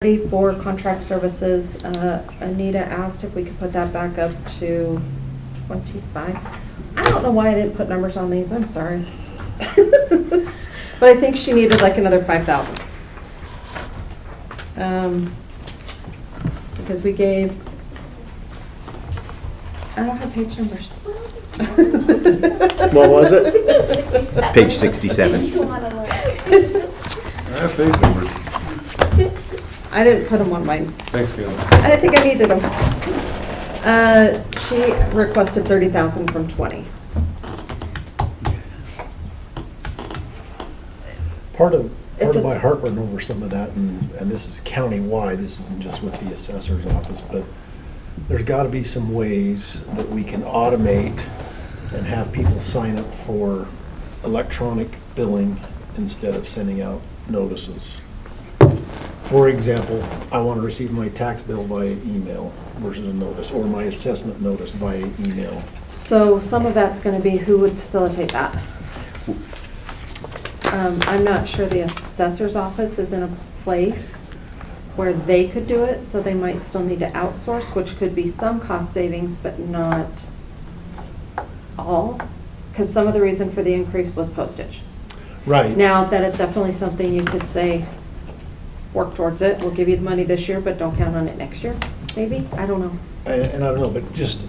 For contract services, Anita asked if we could put that back up to 25. I don't know why I didn't put numbers on these, I'm sorry. But I think she needed like another 5,000. Because we gave, I don't have page numbers. What was it? Page 67. I have page numbers. I didn't put them on mine. Thanks, Gail. I didn't think I needed them. She requested 30,000 from 20. Part of If my it's- heartburn over some of that, and this is county-wide, this isn't just with the assessor's office, but there's got to be some ways that we can automate and have people sign up for electronic billing instead of sending out notices. For example, I want to receive my tax bill via email versus a notice, or my assessment notice via email. So some of that's going to be who would facilitate that. I'm not sure the assessor's office is in a place where they could do it, so they might still need to outsource, which could be some cost savings, but not all, because some of the reason for the increase was postage. Right. Now, that is definitely something you could say, work towards it, we'll give you the money this year, but don't count on it next year, maybe? I don't know. And I don't know, but just,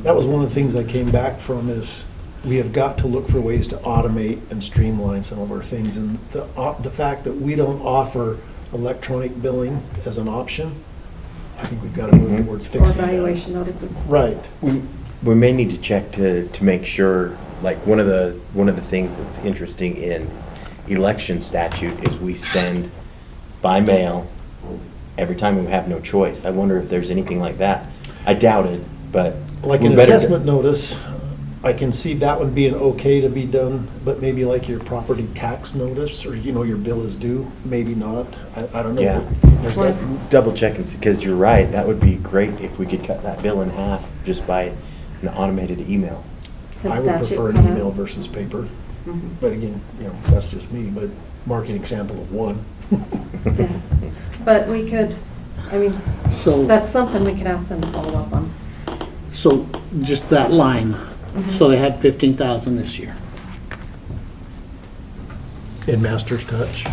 that was one of the things I came back from is we have got to look for ways to automate and streamline some of our things. And the fact that we don't offer electronic billing as an option, I think we've got to move towards Or fixing that. valuation notices. Right. We may need to check to make sure, like one of the things that's interesting in election statute is we send by mail every time we have no choice. I wonder if there's anything like that. I doubt it, but Like we an better assessment notice, I can see that one being okay to be done, but maybe like your property tax notice, or your bill is due, maybe not. I don't know. Yeah. There's got- double check and see, because you're right, that would be great if we could cut that bill in half just by an automated email. The I would statute prefer an cut out. email versus paper, Mhm. but again, that's just me, but marking example of one. Yeah. But we could, I mean, So, that's something we could ask them to follow up on. so just that line, so they had 15,000 this year. In Master's Touch.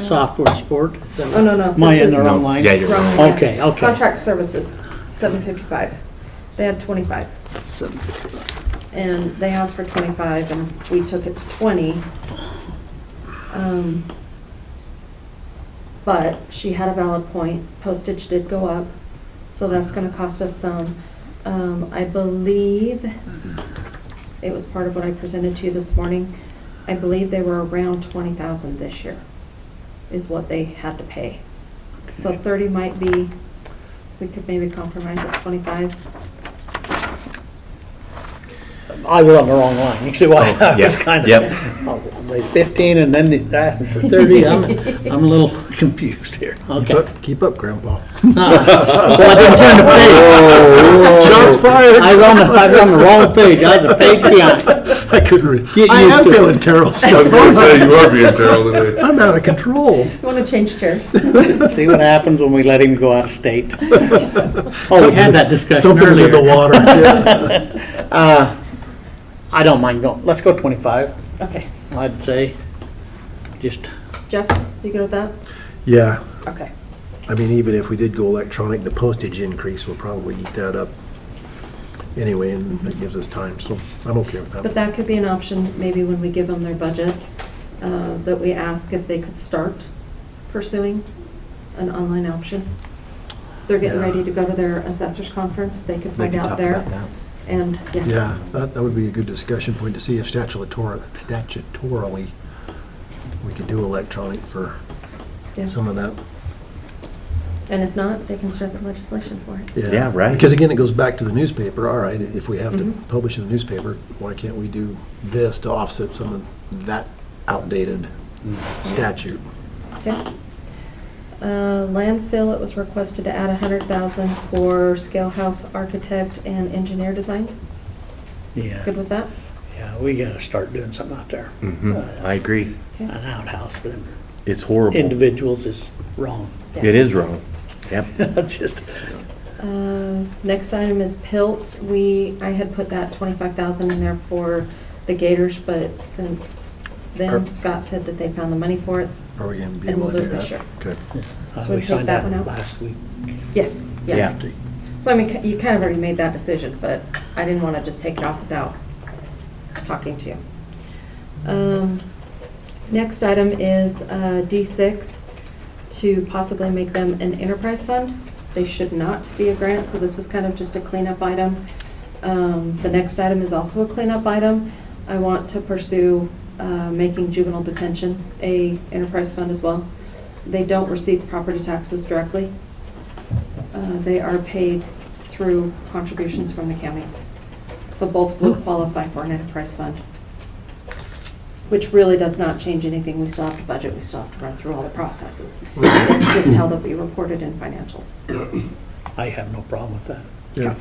Software support. Oh, no. Am I in this the is wrong line? Yeah, you're wrong right. line. Okay, okay. Contract services, 755. They had 25. 755. And they asked for 25 and we took it to 20. But she had a valid point. Postage did go up, so that's gonna cost us some. I believe, it was part of what I presented to you this morning, I believe they were around 20,000 this year, is what they had to pay. So 30 might be, we could maybe compromise at 25. I was on the wrong line. You see why Oh, I was yeah, kind of, yep. They 15 and then they're asking for 30. I'm a little confused here. Okay. Keep up, Grandpa. Well, I didn't turn the page. Shots fired. I was on the wrong page. I was a page behind. I couldn't read. Get I used am to it. feeling terrible. I was going to say, you are being terrible today. I'm out of control. You wanna change chairs? See what happens when we let him go out of state. Oh, we had that discussion Something's in the earlier. water. I don't mind going, let's go 25, Okay. I'd say. Just, Jeff, you good with that? Yeah, Okay. I mean, even if we did go electronic, the postage increase will probably eat that up anyway, and that gives us time, so I'm okay with But that. that could be an option, maybe when we give them their budget, that we ask if they could start pursuing an online option. They're getting Yeah. ready to go to their assessors conference, they could They find can out talk there. about that. And, yeah. Yeah, that would be a good discussion point to see if statutorily we could do electronic for Yeah. some of that. And if not, they can start the legislation for it. Yeah, right. Because again, it goes back to the newspaper. All right, if we have to Mhm. publish in the newspaper, why can't we do this to offset some of that outdated statute? Okay. Landfill, it was requested to add 100,000 for scale house architect and engineer design. yeah, Good with that? yeah, we gotta start doing something out there. Mhm, I agree. Okay. An outhouse for them It's horrible. individuals is wrong. It is wrong. Yep. That's just, Next item is PILT. I had put that 25,000 in there for the gators, but since then Scott said that they found the money for it. Are we gonna be And able we'll to do do it that? this year. Okay. So we we take signed that that one out? last week. Yes, yeah. Yeah. So I mean, you kind of already made that decision, but I didn't want to just take it off without talking to you. Next item is D6, to possibly make them an enterprise fund. They should not be a grant, so this is kind of just a cleanup item. The next item is also a cleanup item. I want to pursue making juvenile detention a enterprise fund as well. They don't receive property taxes directly. They are paid through contributions from the counties. So both would qualify for an enterprise fund, which really does not change anything. We still have to budget, we still have to run through all the processes. It's just how they'll be reported in financials. I have no problem with that. Yeah.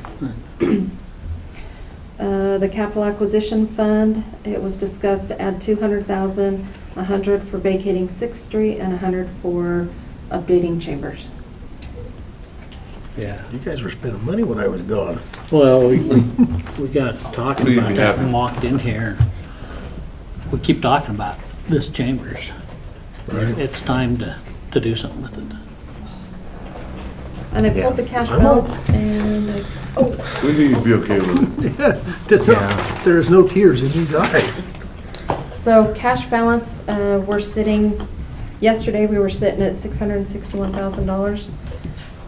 The capital acquisition fund, it was discussed to add 200,000, 100 for vacating 6th Street and 100 for updating chambers. Yeah. You guys were spending money when I was gone. Well, we got talking You'd about be that happy. and walked in here. We keep talking about this chambers. Right. It's time to do something with it. And I Yeah. pulled the cash I'm balance and We knew you'd be okay with it. Yeah, there is no tears in these eyes. so cash balance, yesterday we were sitting at $661,000.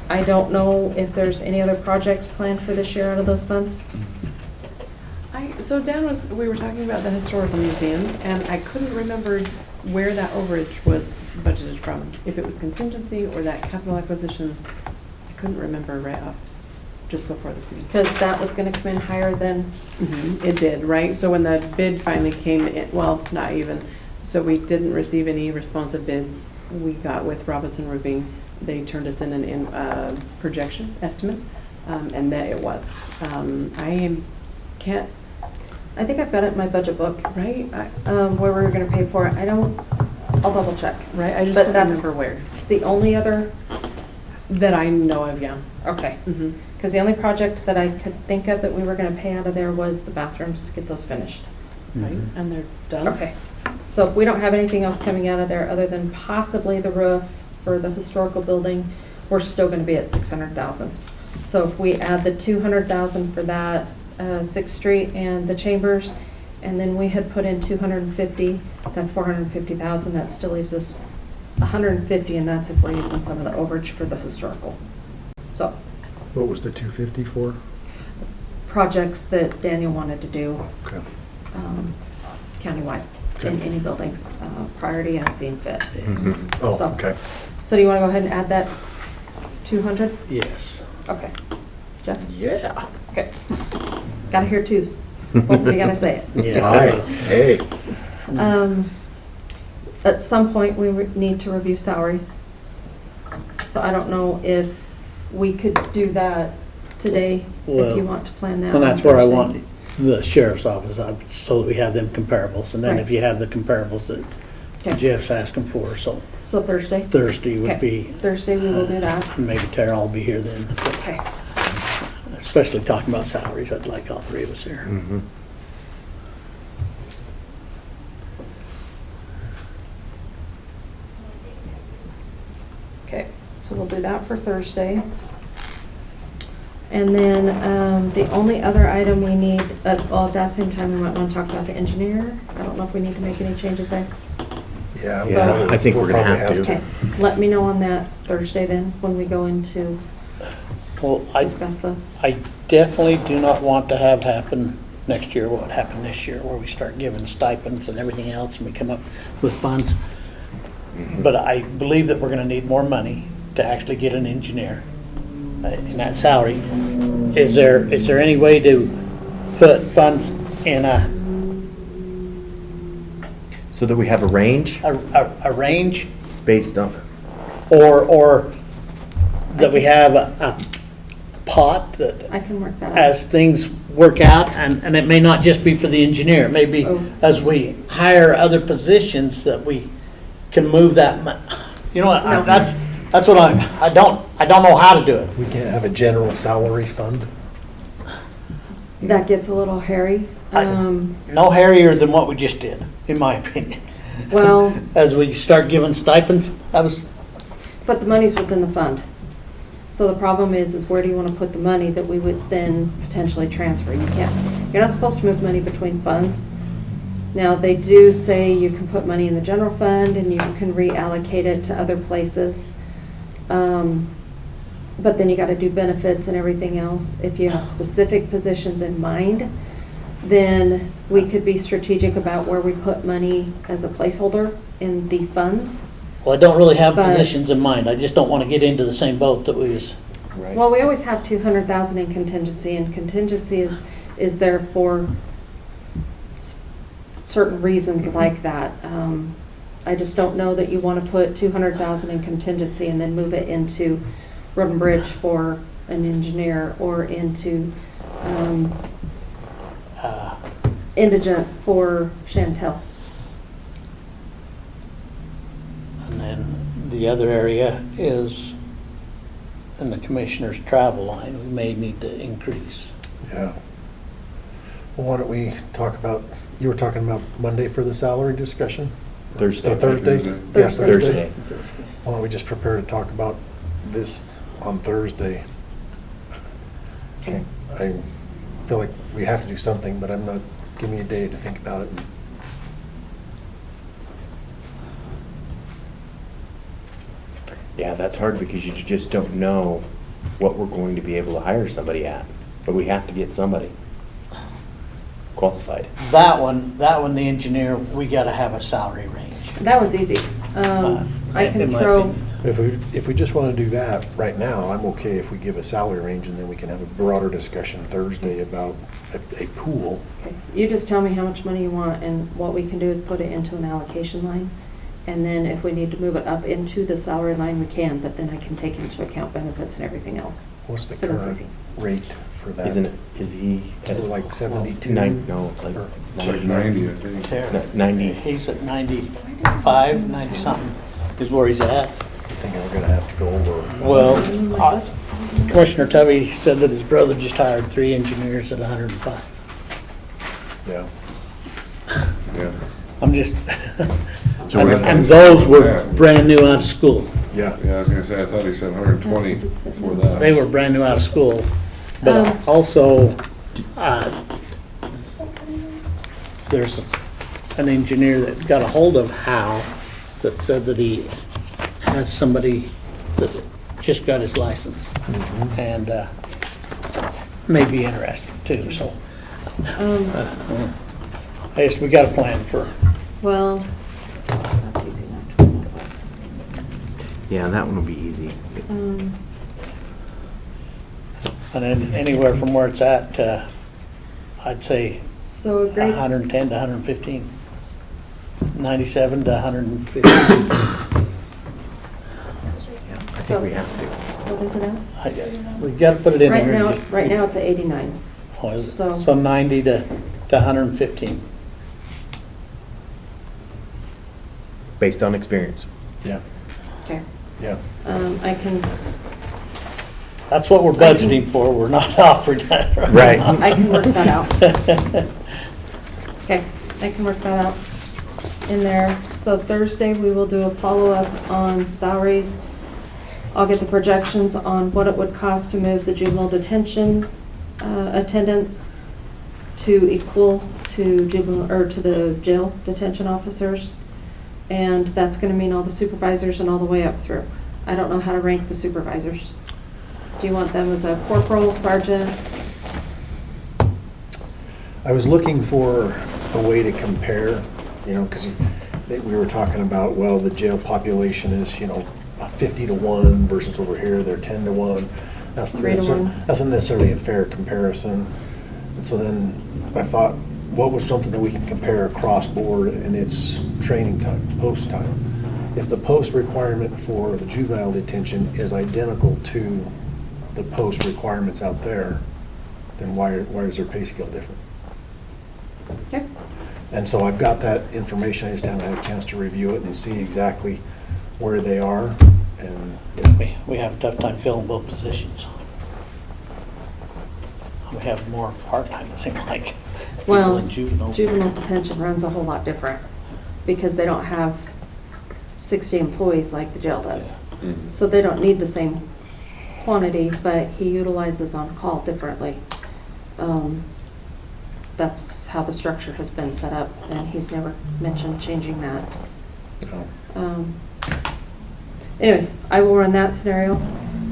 I don't know if there's any other projects planned for this year out of those funds. So we were talking about the historical museum, and I couldn't remember where that overage was budgeted from. If it was contingency or that capital acquisition, I couldn't remember right off, just before this meeting. Because that was gonna come in higher than, It did, right? So when the bid finally came in, well, not even, so we didn't receive any responsive bids. We got with Robinson Roofing, they turned us in an projection estimate, and that it was. Can't, I think I've got it in my budget book, right? where we were gonna pay for it. I'll double check. Right, I just But couldn't that's- remember where. It's the only other, That I know of, yeah. okay. Mhm. Because the only project that I could think of that we were gonna pay out of there was the bathrooms, get those finished. Right, and they're done. Okay, so if we don't have anything else coming out of there other than possibly the roof for the historical building, we're still gonna be at 600,000. So if we add the 200,000 for that, 6th Street and the chambers, and then we had put in 250, that's 450,000, that still leaves us 150, and that's if we're using some of the overage for the historical. So, What was the 250 for? projects that Daniel wanted to do Okay. countywide in Okay. any buildings, priority as seen fit. Mhm. Oh, So- okay. So do you want to go ahead and add that 200? Yes. Okay. Jeff? Yeah. Okay. Gotta hear twos. Both of you gotta say it. Yeah. Hey. At some point, we need to review salaries. So I don't know if we could do that today, if Well, you want to plan that. And on that's where I Thursday. want the sheriff's office, so that we have them comparables. And then if Right. you have the comparables that Okay. Jeff's asking for, so So Thursday? Thursday would Okay. be, Thursday, we will do that. maybe Tara will be here then. Okay. Especially talking about salaries, I'd like all three of us here. Mhm. Okay, so we'll do that for Thursday. And then the only other item we need, at that same time, we might want to talk about the engineer. I don't know if we need to make any changes there. Yeah. Yeah, I think we're gonna probably have to. Okay, let me know on that Thursday then, when we go into Well, I discuss those. definitely do not want to have happen next year what happened this year, where we start giving stipends and everything else, and we come up with funds. But I believe that we're gonna need more money to actually get an engineer in that salary. Is there any way to put funds in a So that we have a range range, based on, or that we have a pot that I can work that out. as things work out, and it may not just be for the engineer, it may be Oh. as we hire other positions that we can move that you know what, No. that's what I don't know how to do it. We can't have a general salary fund? That gets a little hairy. No hairier than what we just did, in my opinion. Well, As we start giving stipends, but the money's within the fund. So the problem is where do you want to put the money that we would then potentially transfer? You can't, you're not supposed to move money between funds. Now, they do say you can put money in the general fund and you can reallocate it to other places. But then you got to do benefits and everything else. If you have specific positions in mind, then we could be strategic about where we put money as a placeholder in the funds. well, I don't really have But- positions in mind. I just don't want to get into the same boat that we was. Right. Well, we always have 200,000 in contingency, and contingency is there for certain reasons like that. I just don't know that you want to put 200,000 in contingency and then move it into road and bridge for an engineer or into indigent for Chantel. And then the other area is in the commissioner's travel line, we may need to increase. Yeah. Well, why don't we talk about, you were talking about Monday for the salary discussion? Thursday. Or Thursday? Thursday. Yeah, Thursday. Why don't we just prepare to talk about this on Thursday? Okay. I feel like we have to do something, but I'm not, give me a day to think about it. Yeah, that's hard because you just don't know what we're going to be able to hire somebody at. But we have to get somebody qualified. That one, the engineer, we gotta have a salary range. That one's easy. I can In my throw, opinion. If we just want to do that right now, I'm okay if we give a salary range and then we can have a broader discussion Thursday about a pool. you just tell me how much money you want, and what we can do is put it into an allocation line. And then if we need to move it up into the salary line, we can, but then I can take into account benefits and everything else. What's the So that's current easy. rate for that? Isn't it, is he Is it like 72? No, it's like Or- It's like 90, I think. Terry, 90. he's at 95, 90 something is where he's at. I think we're gonna have to go over. Well, Commissioner Tubby said that his brother just hired 3 engineers at 105. Yeah. Yeah. I'm just, So what if- and those were brand new out of school. Yeah. Yeah, I was gonna say, I thought he said 120 for that. They were brand new out of school. But also, there's an engineer that got a hold of Hal that said that he has somebody that just got his license and may be interested too, so. I guess we got a plan for, Well, that's easy enough. Yeah, that one will be easy. and then anywhere from where it's at, I'd say So a grade, 110 to 115. 97 to 115. Yeah, I think we have to. what is it now? We've got to put it in Right here. now, right now it's at 89. Oh, is it? so- So 90 to 115. Based on experience. Yeah. Okay. Yeah. I can, That's what we're budgeting for. We're not offering that. Right. I can work that out. Okay, I can work that out in there. So Thursday, we will do a follow-up on salaries. I'll get the projections on what it would cost to move the juvenile detention attendance to equal to juvenile, or to the jail detention officers. And that's gonna mean all the supervisors and all the way up through. I don't know how to rank the supervisors. Do you want them as a corporal, sergeant? I was looking for a way to compare, because we were talking about, well, the jail population is, a 50 to 1 versus over here, they're 10 to 1. That's 3 to 1. That's not necessarily a fair comparison. And so then I thought, what was something that we can compare across board, and it's training time, post time. If the post requirement for the juvenile detention is identical to the post requirements out there, then why is their pay scale different? Okay. And so I've got that information, I just haven't had a chance to review it and see exactly where they are. And We have a tough time filling both positions. We have more part-time, it seems like. people Well, in juvenile. juvenile detention runs a whole lot different because they don't have 60 employees like the jail does. Mhm. So they don't need the same quantity, but he utilizes on-call differently. That's how the structure has been set up, and he's never mentioned changing that. Anyways, I will run that scenario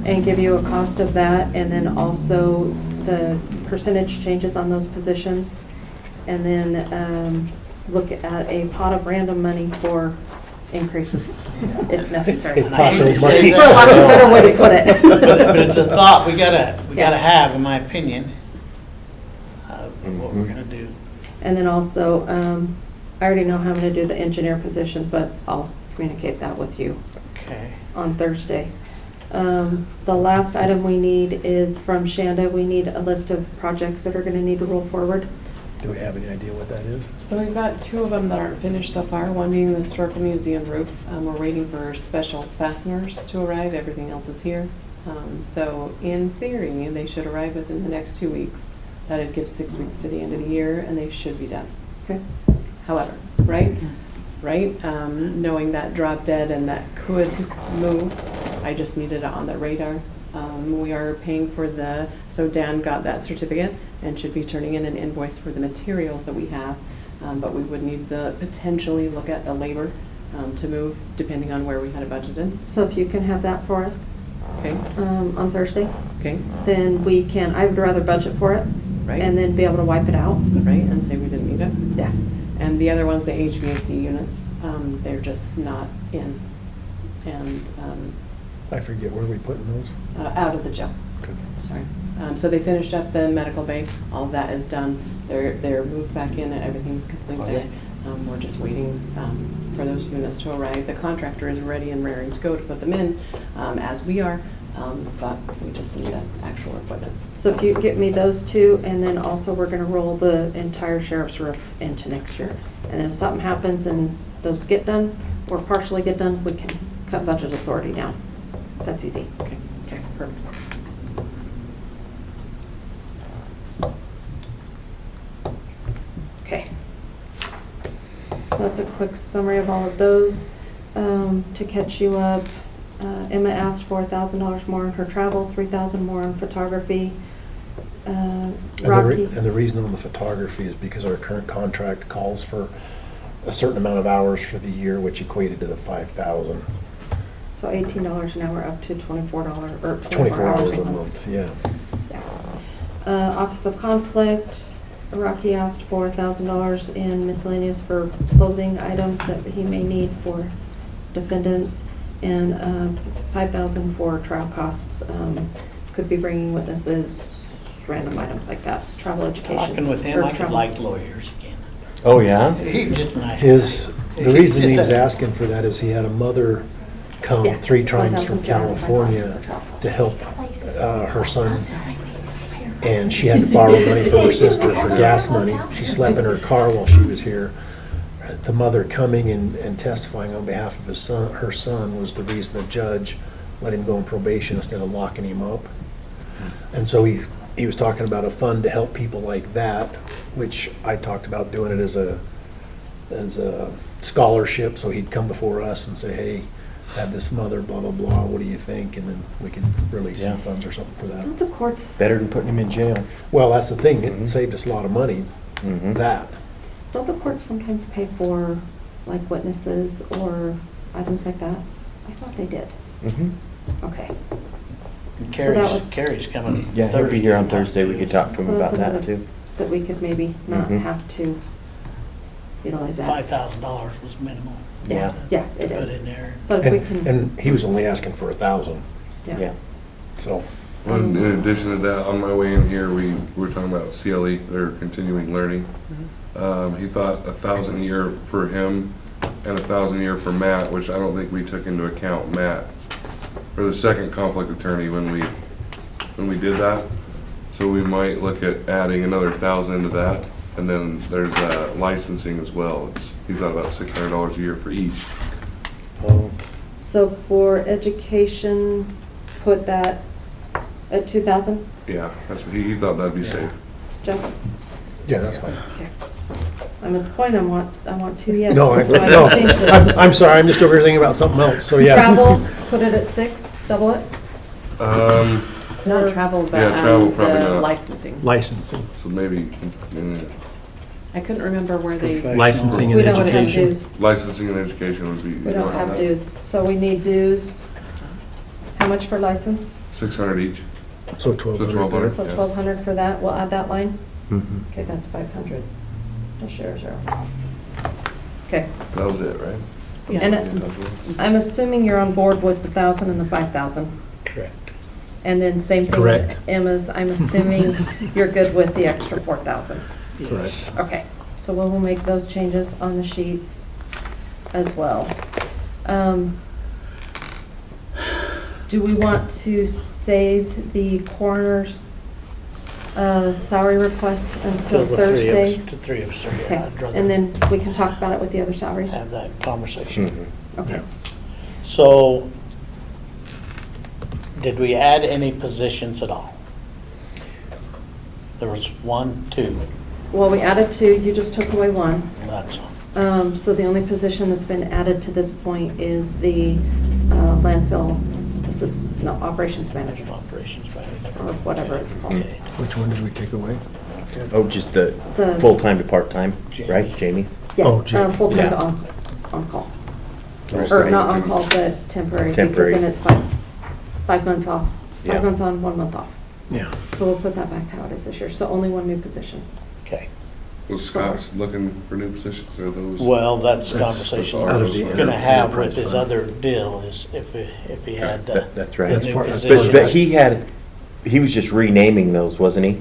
and give you a cost of that, and then also the percentage changes on those positions, and then look at a pot of random money for increases if necessary. A pot of For money. lack of a better way to put it. But it's a thought we gotta Yeah. have, in my opinion, of what we're gonna do. And then also, I already know how I'm gonna do the engineer position, but I'll communicate that with you Okay. on Thursday. The last item we need is from Shanda. We need a list of projects that are gonna need to roll forward. Do we have any idea what that is? So we've got two of them that aren't finished so far, one being the Historical Museum roof. We're waiting for special fasteners to arrive, everything else is here. So in theory, they should arrive within the next 2 weeks. That'd give 6 weeks to the end of the year, and they should be done. Okay. However, right, knowing that drop dead and that could move, I just needed it on the radar. We are paying for so Dan got that certificate and should be turning in an invoice for the materials that we have, but we would need potentially look at the labor to move, depending on where we had it budgeted. So if you can have that for us Okay, on Thursday, okay, then we can, I would rather budget for it right, and then be able to wipe it out. right, and say we didn't need it. Yeah. And the other one's the HVAC units, they're just not in, and I forget, where are we putting those? out of the jail. Okay. Sorry. So they finished up the medical bay. All of that is done. They're moved back in and everything's complete Oh, there. We're just waiting for those units to arrive. The contractor is ready and raring to go to put them in, as we are, but we just need that actual equipment. So if you get me those two, and then also we're gonna roll the entire sheriff's roof into next year. And then if something happens and those get done, or partially get done, we can cut budget authority down. That's easy. Okay, okay, perfect. Okay. So that's a quick summary of all of those. To catch you up, Emma asked for $1,000 more on her travel, $3,000 more on photography. Rocky. And the reason on the photography is because our current contract calls for a certain amount of hours for the year, which equated to the 5,000. So $18 an hour up to $24 or 24 hours a month, yeah. Yeah. Office of Conflict, Rocky asked for $1,000 in miscellaneous for clothing items that he may need for defendants, and $5,000 for trial costs. Could be bringing witnesses, random items like that, travel education. Talking with him, or I could travel. like lawyers again. Oh, yeah? He's just a nice guy. The reason he was asking for that is he had a mother come Yeah, 3 times from 1,000 California for travel. to help her son. And she had to borrow money from her sister for gas money. She slept in her car while she was here. The mother coming and testifying on behalf of her son was the reason the judge let him go on probation instead of locking him up. And so he was talking about a fund to help people like that, which I talked about doing it as a scholarship. So he'd come before us and say, hey, have this mother, blah, blah, blah, what do you think? And then we can release some Yeah. funds or something for Don't that. the courts, Better than putting him in jail. Well, that's the thing, Mhm. it saved us a lot of money, Mhm. that. don't the courts sometimes pay for like witnesses or items like that? I thought they did. Mhm. Okay. And So that was- Carrie's coming. Yeah, he'll be here on Thursday. Thursday. We could talk to him So about that's that, another- too. That we could maybe not Mhm. have to utilize that. $5,000 was minimal. Yeah, yeah, it Put is. in there. But if we can, And he was only asking for 1,000, Yeah. so. Well, in addition to that, on my way in here, we were talking about CLE, their continuing learning. He thought 1,000 a year for him and 1,000 a year for Matt, which I don't think we took into account Matt, or the second conflict attorney when we did that. So we might look at adding another 1,000 to that. And then there's licensing as well. He's got about $600 a year for each. Oh, So for education, put that at 2,000, Yeah, that's what he thought that'd be safe. Jeff? Yeah, that's fine. Okay. I'm at the point, I want two yeses. No, so I no, can change it. I'm sorry, I'm just over here thinking about something else, so yeah. Travel, put it at 6, double it. Not travel, but Yeah, travel probably the not. licensing. Licensing. So maybe I couldn't remember where they, Professional. Licensing and We don't have education. dues. licensing and education would be. We don't have dues. So we need dues. How much for license? 600 each. So So 1,200 there. So Yeah. 1,200 for that. We'll add that line. mhm. Okay, that's 500. No share zero. Okay. That was it, right? yeah. And Yeah, that was it. I'm assuming you're on board with the 1,000 and the 5,000. Correct. And then same thing with Correct. Emma's. I'm assuming you're good with the extra 4,000. Yes. Okay, so we will make those changes on the sheets as well. Do we want to save the coroner's salary request until The three of us- Thursday? The three of us are here. Okay, I'd rather and then we can talk about it with the other salaries? have that conversation. Mhm. Okay. So, did we add any positions at all? There was 1, 2, Well, we added 2, you just took away 1. that's all. So the only position that's been added to this point is the landfill, operations manager, Operations manager. or whatever it's called. Okay. Which one did we take away? Oh, just the The- full-time to part-time, Jamie. right, Jamie's? Yeah, Oh, gee. full-time Yeah. to on call. Right. Or not on call, but temporary, because Temporary. then it's 5 months off. Yeah. 5 months on, 1 month off. Yeah. So we'll put that back how it is this year. So only 1 new position. Okay. Was Scott's looking for new positions, or those? Well, that's the That's conversation out of we're the gonna have with enterprise his fund. other deal is if he had That's right. That's new part- that's position. But he was just renaming those, wasn't he?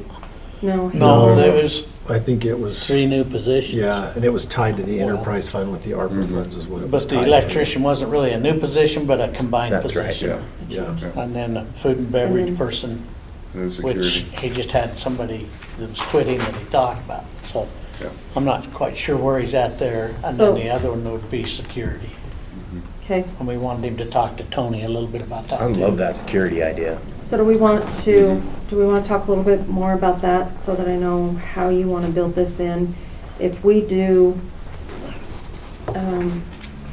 No. No, there was I think it was, 3 new positions. yeah, and it was tied to the Well- enterprise fund with the ARPA Mhm. funds is what it was But the tied to. electrician wasn't really a new position, but a combined That's right, position. Yeah. Yeah. Yeah. And then a food and beverage then- person, And then which security. he just had somebody that was quitting that he talked about. So Yeah. I'm not quite sure where he's at there. And So- then the other one would be security. Okay, And we wanted him to talk to Tony a little bit about that. I too. love that security idea. so do we want to talk a little bit more about that so that I know how you want to build this in? If we do,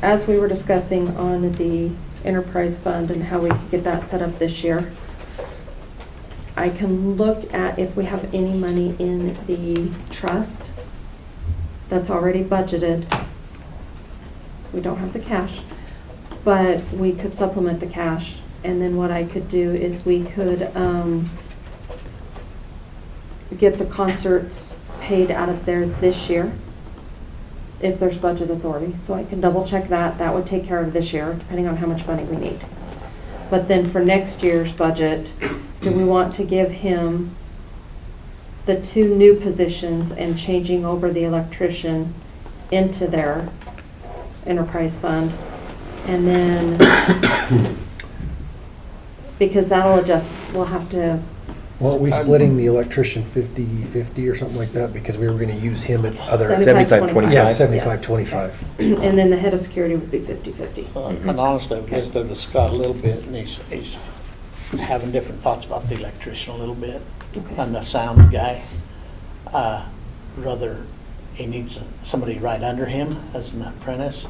as we were discussing on the enterprise fund and how we could get that set up this year, I can look at if we have any money in the trust that's already budgeted. We don't have the cash, but we could supplement the cash. And then what I could do is we could get the concerts paid out of there this year, if there's budget authority. So I can double check that. That would take care of this year, depending on how much money we need. But then for next year's budget, do we want to give him the 2 new positions and changing over the electrician into their enterprise fund? And then, because that'll adjust, we'll have to, Well, we splitting the electrician 50/50 or something like that, because we were gonna use him at other. 75-25. Yeah, Yes. 75/25. and then the head of security would be 50/50. And honestly, I've visited with Scott a little bit, and he's having different thoughts about the electrician a little bit, Okay. and the sound guy. Rather, he needs somebody right under him as an apprentice,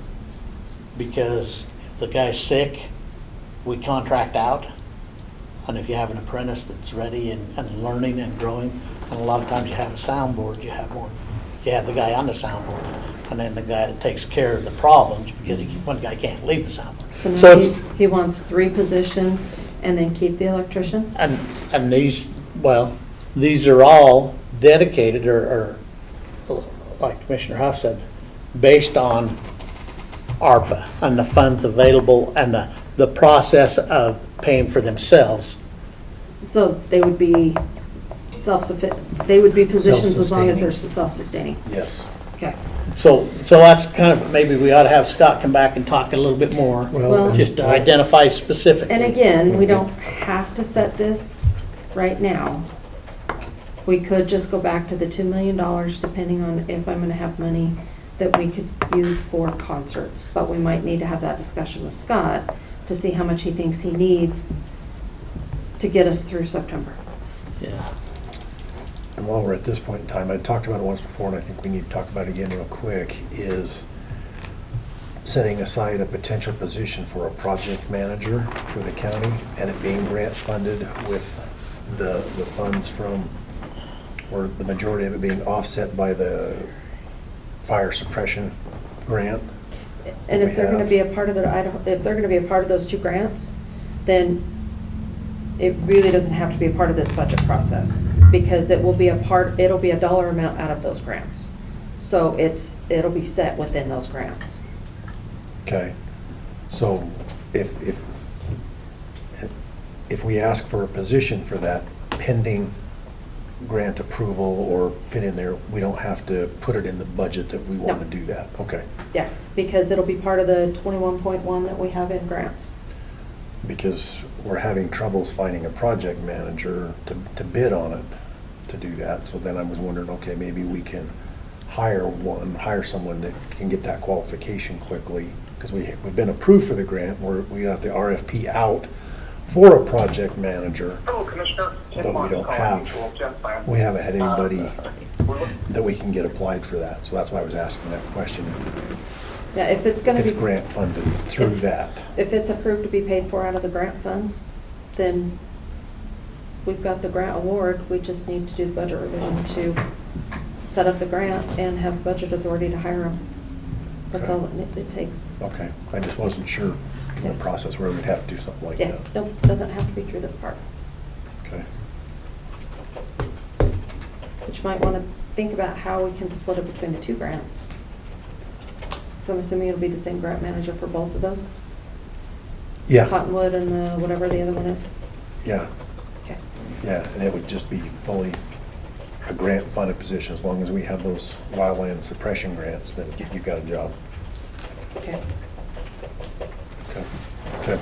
because if the guy's sick, we contract out. And if you have an apprentice that's ready and learning and growing, and a lot of times you have a soundboard, you have the guy on the soundboard, and then the guy that takes care of the problems, because one guy can't leave the soundboard. So So now it's, he wants 3 positions and then keep the electrician? and these, well, these are all dedicated or like Commissioner Huff said, based on ARPA and the funds available and the process of paying for themselves. So they would be self-sufficient, they would be positions as long as they're self-sustaining? Yes. Okay. So that's kind of, maybe we ought to have Scott come back and talk a little bit more, Well- just to identify specifically. And again, we don't have to set this right now. We could just go back to the $2 million, depending on if I'm gonna have money that we could use for concerts. But we might need to have that discussion with Scott to see how much he thinks he needs to get us through September. Yeah. And while we're at this point in time, I talked about it once before, and I think we need to talk about it again real quick, is setting aside a potential position for a project manager for the county, and it being grant funded with the funds from, or the majority of it being offset by the fire suppression grant. And if they're gonna have. be a part of it, if they're gonna be a part of those two grants, then it really doesn't have to be a part of this budget process, because it will be it'll be a dollar amount out of those grants. So it'll be set within those grants. Okay, so if we ask for a position for that pending grant approval or fit in there, we don't have to put it in the budget that we want No. to do that? Okay, Yeah, because it'll be part of the 21.1 that we have in grants. because we're having troubles finding a project manager to bid on it, to do that. So then I was wondering, okay, maybe we can hire someone that can get that qualification quickly, because we've been approved for the grant, we got the RFP out for a project manager, Hello, Commissioner. but we haven't had anybody that we can get applied for that. So that's why I was asking that question. Yeah, if it's gonna If be. it's grant funded through that. If it's approved to be paid for out of the grant funds, then we've got the grant award. We just need to do the budget revision to set up the grant and have budget authority to hire them. That's Okay. all it takes. Okay, I just wasn't sure in the Yeah. process where we'd have to do something like Yeah, that. nope, doesn't have to be through this part. Okay. But you might want to think about how we can split it between the two grants. So I'm assuming it'll be the same grant manager for both of those? Yeah, Cottonwood and the, whatever the other one is? yeah, Okay. yeah, and it would just be fully a grant funded position. As long as we have those wildland suppression grants, then you've got a job. Okay. Okay. Okay.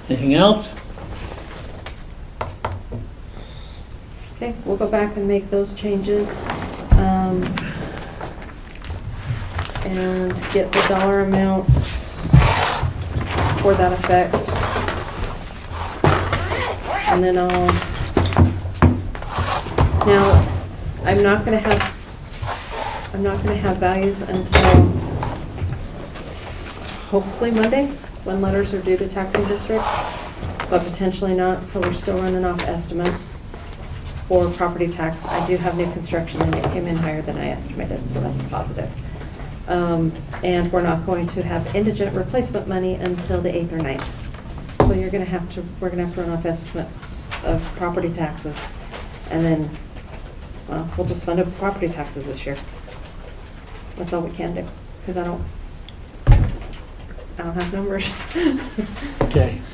Anything else? Okay, we'll go back and make those changes. And get the dollar amounts for that effect. And then now, I'm not gonna have values until hopefully Monday, when letters are due to taxing districts, but potentially not, so we're still running off estimates for property tax. I do have new construction and it came in higher than I estimated, so that's a positive. And we're not going to have indigent replacement money until the 8th or 9th. So we're gonna have to run off estimates of property taxes, and then, well, we'll just fund up property taxes this year. That's all we can do, because I don't have numbers. Okay.